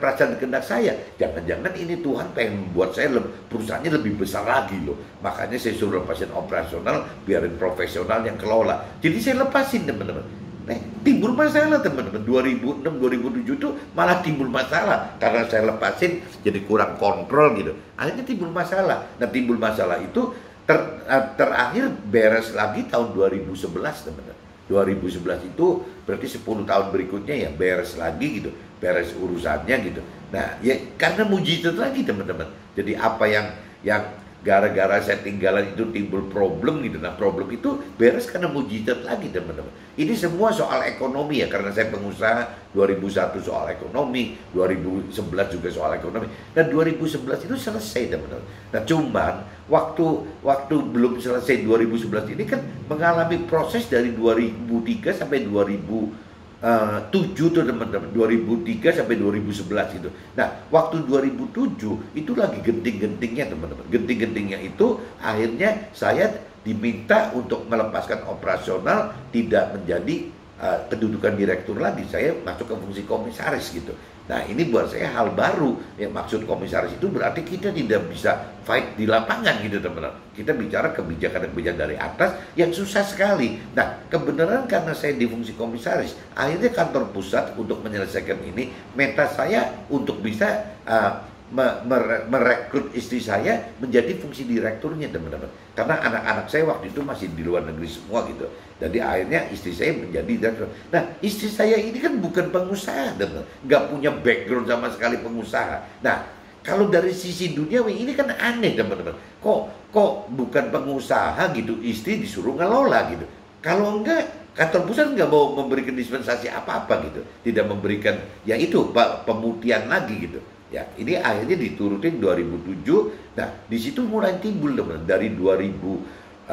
perasaan kehendak saya. Jangan-jangan ini Tuhan pengen membuat saya perusahaannya lebih besar lagi loh. Makanya saya suruh lepasin operasional, biarin profesional yang kelola. Jadi saya lepasin teman-teman. Nah, timbul masalah teman-teman. 2006, 2007 itu malah timbul masalah. Karena saya lepasin jadi kurang kontrol gitu. Akhirnya timbul masalah. Nah timbul masalah itu terakhir beres lagi tahun 2011 teman-teman. 2011 itu berarti 10 tahun berikutnya ya beres lagi gitu, beres urusannya gitu. Nah ya karena mujizat lagi teman-teman. Jadi apa yang gara-gara saya tinggalan itu timbul problem gitu. Nah problem itu beres karena mujizat lagi teman-teman. Ini semua soal ekonomi ya, karena saya pengusaha. 2001 soal ekonomi, 2011 juga soal ekonomi. Nah 2011 itu selesai teman-teman. Nah cuman waktu belum selesai 2011 ini kan mengalami proses dari 2003 sampai 2007 tuh teman-teman, 2003 sampai 2011 itu. Nah, waktu 2007 itu lagi genting-gentingnya teman-teman. Genting-gentingnya itu akhirnya saya diminta untuk melepaskan operasional, tidak menjadi kedudukan direktur lagi. Saya masuk ke fungsi komisaris gitu. Nah, ini buat saya hal baru. Ya, maksud komisaris itu berarti kita tidak bisa fight di lapangan gitu teman-teman. Kita bicara kebijakan-kebijakan dari atas yang susah sekali. Nah, kebenaran karena saya di fungsi komisaris, akhirnya kantor pusat untuk menyelesaikan ini, minta saya untuk bisa merekrut istri saya menjadi fungsi direkturnya teman-teman. Karena anak-anak saya waktu itu masih di luar negeri semua gitu. Jadi akhirnya istri saya menjadi direktur. Nah istri saya ini kan bukan pengusaha teman-teman, nggak punya background sama sekali pengusaha. Nah kalau dari sisi duniawi ini kan aneh teman-teman. Kok bukan pengusaha gitu, istri disuruh ngelola gitu. Kalau enggak, kantor pusat nggak mau memberikan dispensasi apa-apa gitu, tidak memberikan ya itu pemutihan lagi gitu. Ya, ini akhirnya diturutin 2007. Nah, di situ mulai timbul teman. Dari 2007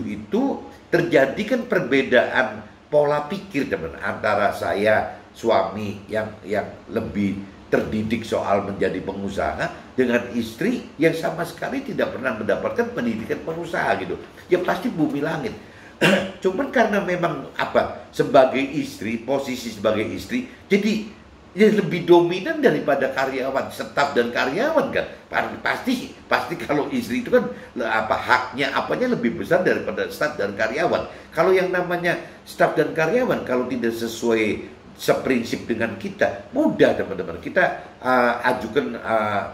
itu terjadi kan perbedaan pola pikir teman antara saya suami yang lebih terdidik soal menjadi pengusaha dengan istri yang sama sekali tidak pernah mendapatkan pendidikan pengusaha gitu. Ya pasti bumi langit. Cuman karena memang sebagai istri, posisi sebagai istri, jadi ya lebih dominan daripada karyawan, staf dan karyawan kan. Pasti kalau istri itu kan haknya apanya lebih besar daripada staf dan karyawan. Kalau yang namanya staf dan karyawan kalau tidak sesuai seprinsip dengan kita, mudah teman-teman. Kita ajukan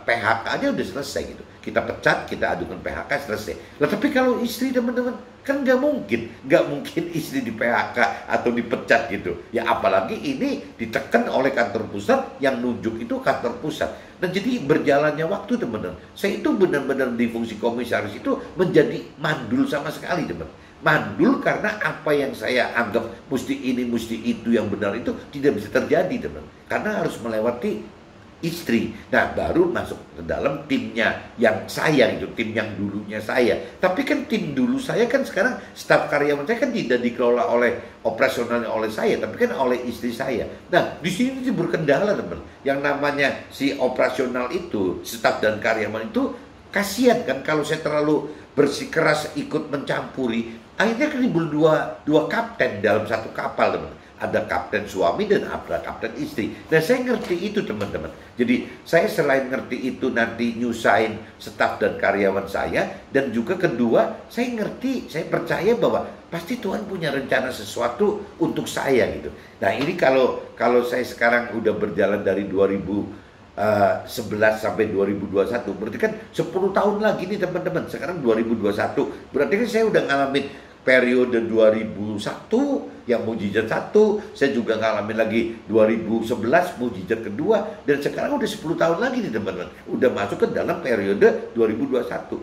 PHK aja udah selesai gitu. Kita pecat, kita ajukan PHK, selesai. Nah, tapi kalau istri teman-teman kan nggak mungkin istri di PHK atau dipecat gitu. Ya apalagi ini ditekan oleh kantor pusat, yang nunjuk itu kantor pusat. Nah jadi berjalannya waktu teman-teman, saya itu benar-benar di fungsi komisaris itu menjadi mandul sama sekali teman. Mandul karena apa yang saya anggap mesti ini, mesti itu yang benar itu tidak bisa terjadi teman. Karena harus melewati istri. Nah baru masuk ke dalam timnya yang saya itu, tim yang dulunya saya. Tapi kan tim dulu saya kan sekarang staf karyawan saya kan tidak dikelola oleh operasionalnya oleh saya, tapi kan oleh istri saya. Nah di sini berkendala teman. Yang namanya si operasional itu, staf dan karyawan itu Kasihan kan kalau saya terlalu bersikeras ikut mencampuri, akhirnya kan timbul dua kapten dalam satu kapal, teman. Ada kapten suami dan ada kapten istri. Nah, saya ngerti itu, teman-teman. Jadi saya selain ngerti itu nanti nyusahin staf dan karyawan saya, dan juga kedua saya ngerti, saya percaya bahwa pasti Tuhan punya rencana sesuatu untuk saya gitu. Nah, ini kalau saya sekarang udah berjalan dari 2011 sampai 2021, berarti kan 10 tahun lagi nih, teman-teman. Sekarang 2021, berarti kan saya udah ngalamin periode 2001 yang mujizat 1, saya juga ngalamin lagi 2011 mujizat kedua, dan sekarang udah 10 tahun lagi nih, teman-teman. Udah masuk ke dalam periode 2021.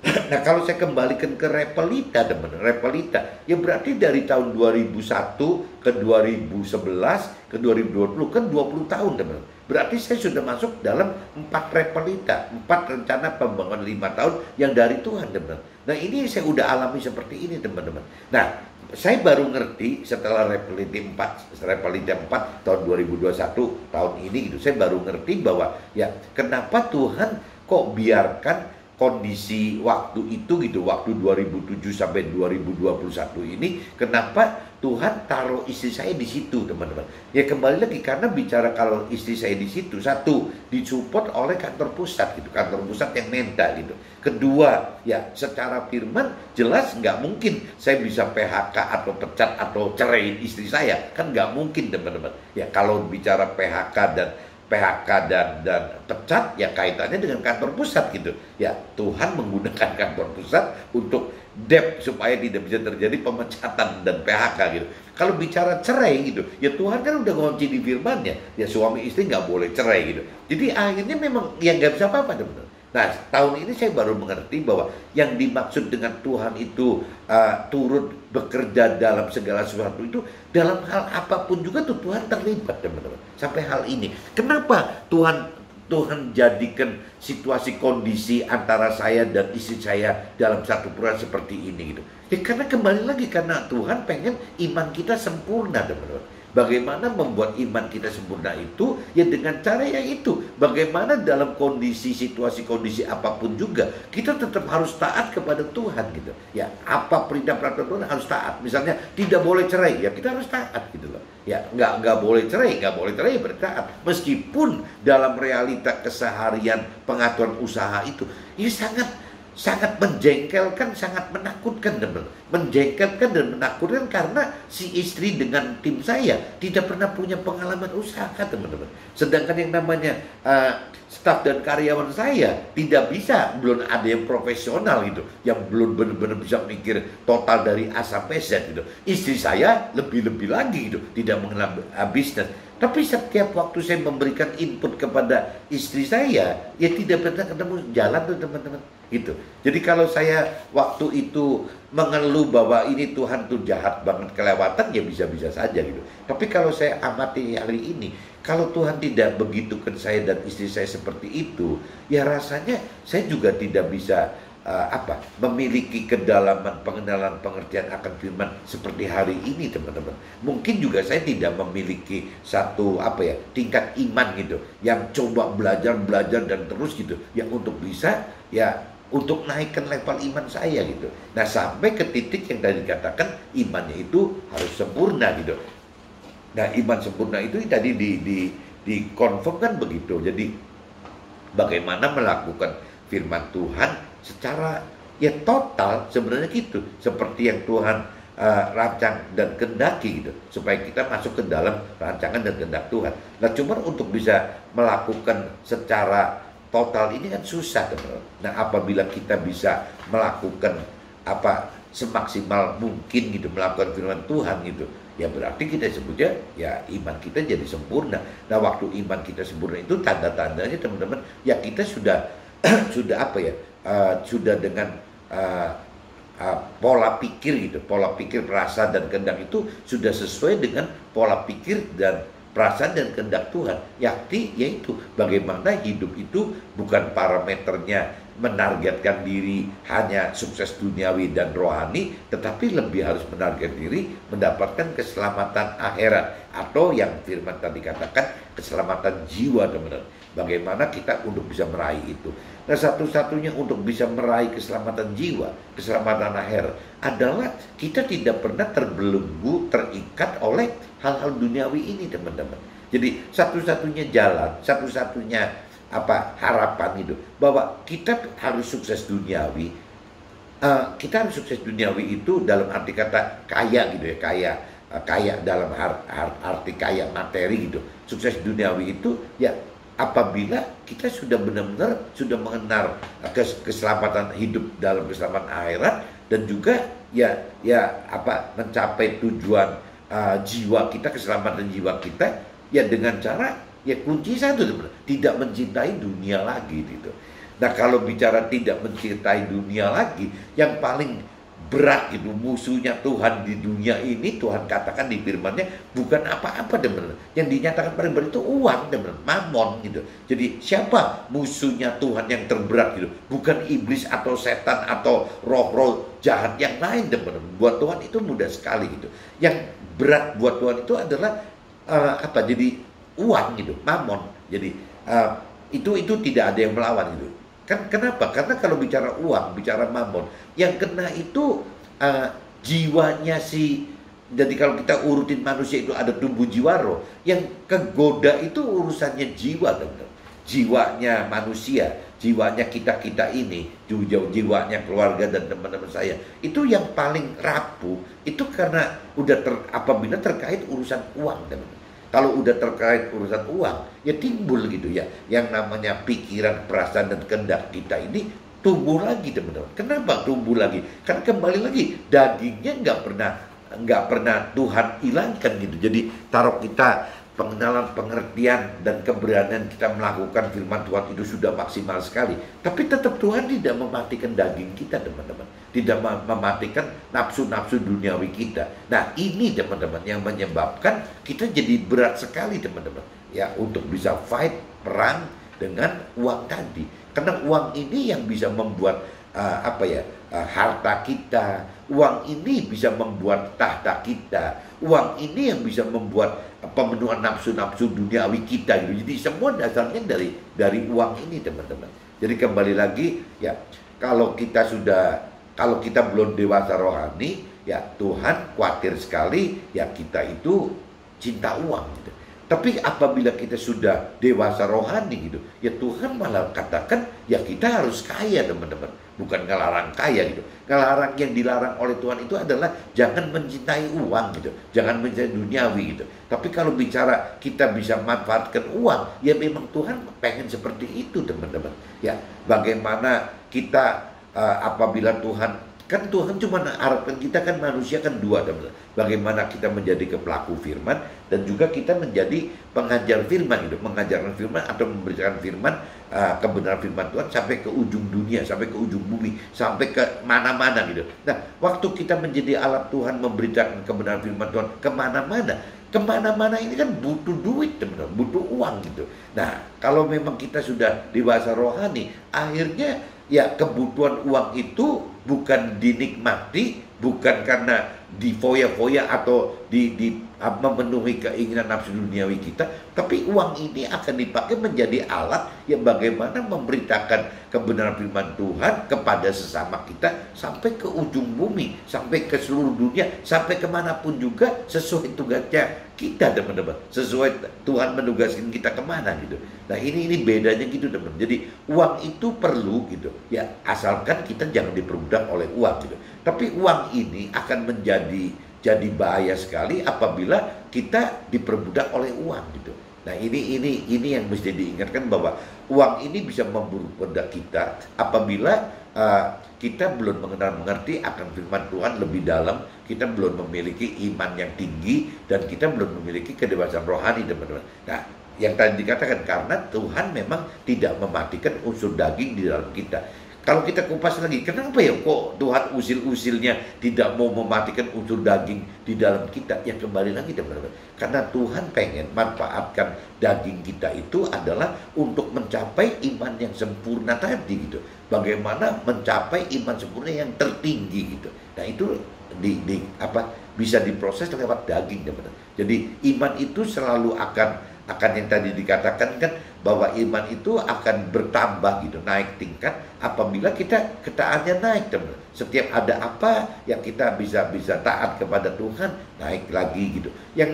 Nah, kalau saya kembalikan ke Repelita, teman-teman, Repelita, ya berarti dari tahun 2001 ke 2011 ke 2020 kan 20 tahun, teman-teman. Berarti saya sudah masuk dalam 4 Repelita, 4 rencana pembangunan 5 tahun yang dari Tuhan, teman-teman. Nah, ini saya udah alami seperti ini, teman-teman. Nah, saya baru ngerti setelah Repelita 4 tahun 2021 tahun ini gitu, saya baru ngerti bahwa ya kenapa Tuhan kok biarkan kondisi waktu itu gitu, waktu 2007 sampai 2021 ini, kenapa Tuhan taruh istri saya di situ, teman-teman. Ya kembali lagi, karena bicara kalau istri saya di situ, satu, disupport oleh kantor pusat gitu, kantor pusat yang minta gitu. Kedua, ya secara firman jelas nggak mungkin saya bisa PHK atau pecat atau ceraiin istri saya, kan nggak mungkin, teman-teman. Ya kalau bicara PHK dan pecat, ya kaitannya dengan kantor pusat gitu. Ya Tuhan menggunakan kantor pusat untuk supaya tidak bisa terjadi pemecatan dan PHK gitu. Kalau bicara cerai gitu, ya Tuhan kan udah ngunci di firman-Nya, ya suami istri nggak boleh cerai gitu. Jadi akhirnya memang ya nggak bisa apa-apa, teman-teman. Nah, tahun ini saya baru mengerti bahwa yang dimaksud dengan Tuhan itu turut bekerja dalam segala sesuatu itu, dalam hal apapun juga tuh Tuhan terlibat, teman-teman. Sampai hal ini. Kenapa Tuhan jadikan situasi kondisi antara saya dan istri saya dalam satu perusahaan seperti ini gitu. Ya karena kembali lagi, karena Tuhan pengen iman kita sempurna, teman-teman. Bagaimana membuat iman kita sempurna itu? Ya dengan cara yang itu. Bagaimana dalam situasi kondisi apapun juga kita tetap harus taat kepada Tuhan gitu. Ya apa perintah peraturan Tuhan harus taat. Misalnya tidak boleh cerai, ya kita harus taat gitu loh. Ya nggak boleh cerai bertaat. Meskipun dalam realita keseharian pengaturan usaha itu, ya sangat menjengkelkan, sangat menakutkan, teman. Menjengkelkan dan menakutkan karena si istri dengan tim saya tidak pernah punya pengalaman usaha, teman-teman. Sedangkan yang namanya staf dan karyawan saya tidak bisa, belum ada yang profesional gitu, yang belum benar-benar bisa mikir total dari A sampai Z gitu. Istri saya lebih-lebih lagi gitu, tidak mengenal bisnis. Tapi setiap waktu saya memberikan input kepada istri saya, ya tidak pernah ketemu jalan tuh, teman-teman. Gitu. Jadi kalau saya waktu itu mengeluh bahwa ini Tuhan tuh jahat banget, kelewatan, ya bisa-bisa saja gitu. Tapi kalau saya amati hari ini, kalau Tuhan tidak begitukan saya dan istri saya seperti itu, ya rasanya saya juga tidak bisa memiliki kedalaman pengenalan pengertian akan firman seperti hari ini, teman-teman. Mungkin juga saya tidak memiliki satu tingkat iman gitu, yang coba belajar dan terus gitu, yang untuk bisa untuk naikkan level iman saya gitu. Nah, sampai ke titik yang tadi dikatakan imannya itu harus sempurna gitu. Nah, iman sempurna itu tadi dikonfirm kan begitu. Jadi bagaimana melakukan firman Tuhan secara total sebenarnya gitu, seperti yang Tuhan rancang dan kehendaki gitu, supaya kita masuk ke dalam rancangan dan kehendak Tuhan. Nah, cuman untuk bisa melakukan secara total ini kan susah, teman. Nah, apabila kita bisa melakukan semaksimal mungkin gitu, melakukan firman Tuhan gitu, ya berarti kita sebutnya ya iman kita jadi sempurna. Nah, waktu iman kita sempurna itu tanda-tandanya, teman-teman, ya kita sudah sudah dengan pola pikir gitu, pola pikir, perasaan dan kehendak itu sudah sesuai dengan pola pikir dan perasaan dan kehendak Tuhan. Yaitu bagaimana hidup itu bukan parameternya menargetkan diri hanya sukses duniawi dan rohani, tetapi lebih harus menarget diri mendapatkan keselamatan akhirat, atau yang firman tadi katakan keselamatan jiwa, teman-teman. Bagaimana kita untuk bisa meraih itu. Nah, satu-satunya untuk bisa meraih keselamatan jiwa, keselamatan akhir adalah kita tidak pernah terbelenggu, terikat oleh hal-hal duniawi ini, teman-teman. Jadi satu-satunya jalan, satu-satunya harapan itu bahwa kita harus sukses duniawi. Kita harus sukses duniawi itu dalam arti kata kaya gitu ya, kaya dalam arti kaya materi gitu. Sukses duniawi itu ya apabila kita sudah benar-benar sudah mengenal keselamatan hidup dalam keselamatan akhirat, dan juga mencapai tujuan jiwa kita, keselamatan jiwa kita ya dengan cara ya kunci satu, tidak mencintai dunia lagi gitu. Nah, kalau bicara tidak mencintai dunia lagi, yang paling berat itu musuhnya Tuhan di dunia ini, Tuhan katakan di firman-Nya bukan apa-apa, teman-teman. Yang dinyatakan paling berat itu uang, teman-teman, mamon gitu. Jadi siapa musuhnya Tuhan yang terberat gitu? Bukan iblis atau setan atau roh-roh jahat yang lain, teman-teman. Buat Tuhan itu mudah sekali gitu. Yang berat buat Tuhan itu adalah jadi uang gitu, mamon. Jadi itu tidak ada yang melawan gitu. Kenapa? Karena kalau bicara uang, bicara mamon, yang kena itu jiwanya jadi kalau kita urutin manusia itu ada tubuh jiwa roh. Yang kegoda itu urusannya jiwa, teman-teman. Jiwanya manusia, jiwanya kita ini, jiwanya keluarga dan teman-teman saya. Itu yang paling rapuh, itu karena apabila terkait urusan uang, teman-teman. Kalau udah terkait urusan uang, ya timbul gitu ya. Yang namanya pikiran, perasaan, dan kehendak kita ini tumbuh lagi, teman-teman. Kenapa tumbuh lagi? Karena kembali lagi, dagingnya nggak pernah Tuhan hilangkan gitu. Jadi taruh kita pengenalan, pengertian, dan keberanian kita melakukan firman Tuhan itu sudah maksimal sekali. Tapi tetap Tuhan tidak mematikan daging kita, teman-teman. Tidak mematikan nafsu-nafsu duniawi kita. Nah, ini teman-teman yang menyebabkan kita jadi berat sekali, teman-teman. Ya, untuk bisa fight, perang dengan uang tadi. Karena uang ini yang bisa membuat harta kita. Uang ini bisa membuat tahta kita. Uang ini yang bisa membuat pemenuhan nafsu-nafsu duniawi kita gitu. Jadi semua dasarnya dari uang ini, teman-teman. Jadi kembali lagi ya, kalau kita belum dewasa rohani, ya Tuhan khawatir sekali ya kita itu cinta uang gitu. Tapi apabila kita sudah dewasa rohani gitu, ya Tuhan malah katakan ya kita harus kaya, teman-teman. Bukan ngelarang kaya gitu. Ngelarang, yang dilarang oleh Tuhan itu adalah jangan mencintai uang gitu. Jangan mencintai duniawi gitu. Tapi kalau bicara kita bisa manfaatkan uang, ya memang Tuhan pengen seperti itu, teman-teman. Ya, bagaimana kita apabila Tuhan cuma harapkan kita kan manusia kan dua, teman-teman. Bagaimana kita menjadi pelaku firman dan juga kita menjadi pengajar firman gitu, mengajarkan firman atau memberikan firman, kebenaran firman Tuhan sampai ke ujung dunia, sampai ke ujung bumi, sampai ke mana-mana gitu. Nah, waktu kita menjadi alat Tuhan memberitakan kebenaran firman Tuhan kemana-mana ini kan butuh duit, teman-teman, butuh uang gitu. Nah, kalau memang kita sudah dewasa rohani, akhirnya ya kebutuhan uang itu bukan dinikmati, bukan karena difoya-foya atau memenuhi keinginan nafsu duniawi kita, tapi uang ini akan dipakai menjadi alat yang bagaimana memberitakan kebenaran firman Tuhan kepada sesama kita sampai ke ujung bumi, sampai ke seluruh dunia, sampai kemanapun juga sesuai tugasnya kita, teman-teman. Sesuai Tuhan menugaskan kita kemana gitu. Nah, ini bedanya gitu, teman-teman. Jadi uang itu perlu gitu ya, asalkan kita jangan diperbudak oleh uang gitu. Tapi uang ini akan jadi bahaya sekali apabila kita diperbudak oleh uang gitu. Nah, ini yang mesti diingatkan bahwa uang ini bisa memperbudak kita apabila kita belum mengerti akan firman Tuhan lebih dalam, kita belum memiliki iman yang tinggi, dan kita belum memiliki kedewasaan rohani, teman-teman. Nah, yang tadi dikatakan karena Tuhan memang tidak mematikan unsur daging di dalam kita. Kalau kita kupas lagi, kenapa ya kok Tuhan usil-usilnya tidak mau mematikan unsur daging di dalam kita? Ya kembali lagi, teman-teman. Karena Tuhan pengen manfaatkan daging kita itu adalah untuk mencapai iman yang sempurna tadi gitu. Bagaimana mencapai iman sempurna yang tertinggi gitu. Nah, itu bisa diproses lewat daging, teman-teman. Jadi iman itu selalu akan yang tadi dikatakan kan bahwa iman itu akan bertambah gitu, naik tingkat apabila kita ketaatnya naik, teman. Setiap ada apa yang kita bisa taat kepada Tuhan, naik lagi gitu. Yang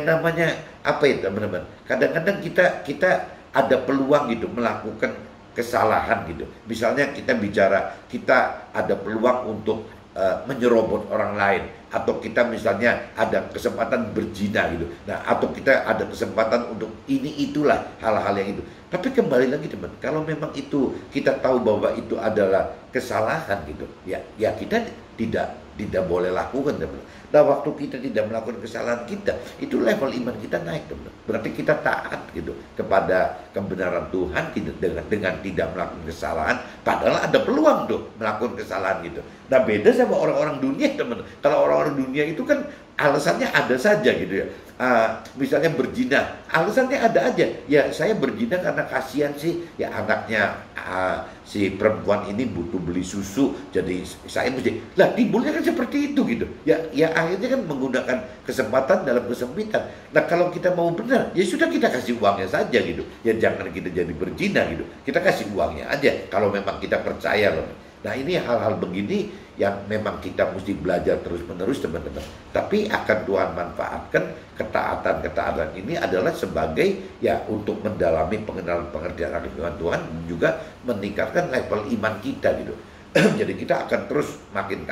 namanya apa ya, teman-teman? Kadang-kadang kita ada peluang gitu melakukan kesalahan gitu. Misalnya kita bicara, kita ada peluang untuk menyerobot orang lain, atau kita misalnya ada kesempatan berzina gitu. Nah, atau kita ada kesempatan untuk itulah hal-hal yang itu. Tapi kembali lagi, teman, kalau memang itu kita tahu bahwa itu adalah kesalahan gitu, ya kita tidak boleh lakukan, teman. Nah, waktu kita tidak melakukan kesalahan kita, itu level iman kita naik, teman. Berarti kita taat gitu kepada kebenaran Tuhan, dengan tidak melakukan kesalahan, padahal ada peluang tuh melakukan kesalahan gitu. Nah, beda sama orang-orang dunia, teman. Kalau orang-orang dunia itu kan alasannya ada saja gitu ya. Misalnya berzina, alasannya ada aja. Ya, saya berzina karena kasihan sih, ya anaknya si perempuan ini butuh beli susu, jadi saya mesti. Lah, timbulnya kan seperti itu gitu. Ya akhirnya kan menggunakan kesempatan dalam kesempitan. Nah, kalau kita mau benar, ya sudah, kita kasih uangnya saja gitu. Ya jangan kita jadi berzina gitu. Kita kasih uangnya aja kalau memang kita percaya loh. Nah, ini hal-hal begini yang memang kita mesti belajar terus-menerus, teman-teman. Tapi akan Tuhan manfaatkan ketaatan ini adalah sebagai ya untuk mendalami pengenalan pengertian akan firman Tuhan, juga meningkatkan level iman kita gitu. Jadi kita akan terus makin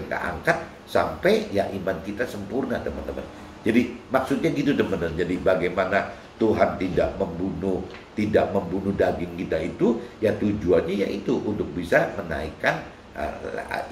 keangkat sampai ya iman kita sempurna, teman-teman. Jadi maksudnya gitu, teman-teman. Jadi bagaimana Tuhan tidak membunuh daging kita itu, ya tujuannya yaitu untuk bisa menaikkan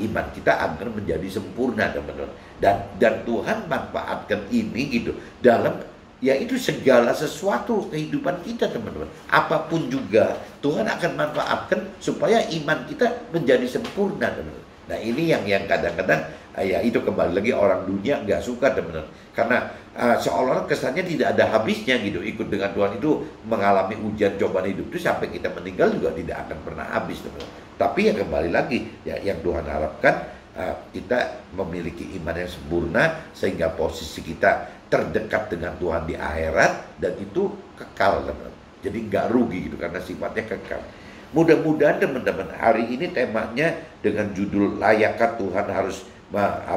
iman kita agar menjadi sempurna, teman-teman. Dan Tuhan manfaatkan ini gitu dalam yaitu segala sesuatu kehidupan kita, teman-teman. Apapun juga Tuhan akan manfaatkan supaya iman kita menjadi sempurna, teman-teman. Nah, ini yang kadang-kadang ya itu kembali lagi orang dunia nggak suka, teman-teman. Karena seolah-olah kesannya tidak ada habisnya gitu. Ikut dengan Tuhan itu mengalami ujian cobaan hidup itu sampai kita meninggal juga tidak akan pernah habis, teman-teman. Tapi ya kembali lagi ya, yang Tuhan harapkan kita memiliki iman yang sempurna sehingga posisi kita terdekat dengan Tuhan di akhirat, dan itu kekal, teman-teman. Jadi nggak rugi gitu karena sifatnya kekal. Mudah-mudahan, teman-teman, hari ini temanya dengan judul layakkah Tuhan harus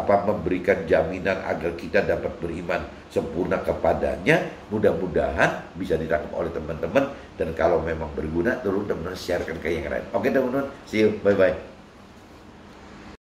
memberikan jaminan agar kita dapat beriman sempurna kepadanya. Mudah-mudahan bisa ditangkap oleh teman-teman, dan kalau memang berguna, tolong teman-teman sharekan ke yang lain. Oke, teman-teman, see you, bye-bye.